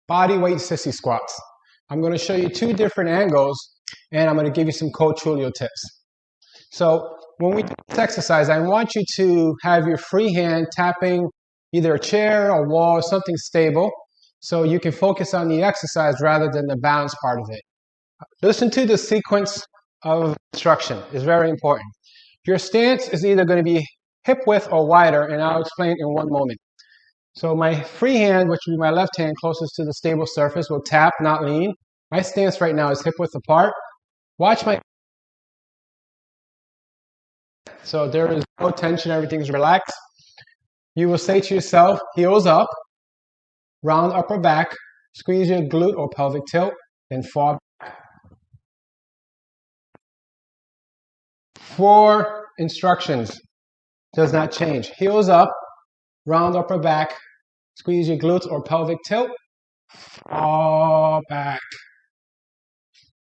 body weight sissy squats. I'm going to show you two different angles, and I'm going to give you some Coach Julio tips. So when we do this exercise, I want you to have your free hand tapping either a chair, a wall, something stable, so you can focus on the exercise rather than the balance part of it. Listen to the sequence of instruction. It's very important. Your stance is either going to be hip width or wider, and I'll explain in one moment. So my free hand, which will be my left hand closest to the stable surface, will tap, not lean. My stance right now is hip width apart. Watch my... So there is no tension, everything's relaxed. You will say to yourself, heels up, round upper back, squeeze your glute or pelvic tilt, then fall back. 4 instructions, does not change. Heels up, round upper back, squeeze your glutes or pelvic tilt, fall back.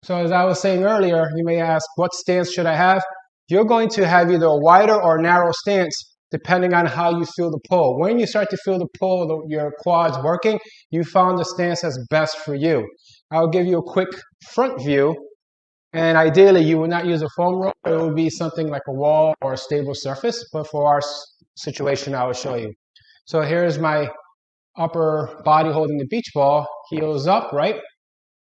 So as I was saying earlier, you may ask, what stance should I have? You're going to have either a wider or narrow stance depending on how you feel the pull. When you start to feel the pull, your quads working, you found the stance that's best for you. I'll give you a quick front view, and ideally you would not use a foam roller. It would be something like a wall or a stable surface, but for our situation, I will show you. So here's my upper body holding the beach ball, heels up, right?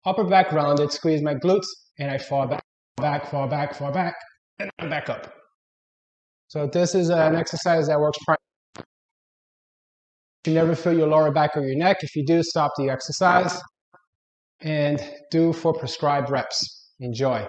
Upper back rounded, squeeze my glutes, and I fall back, fall back, fall back, and back up. So this is an exercise that works primarily. You never feel your lower back or your neck. If you do, stop the exercise and do for prescribed reps. Enjoy.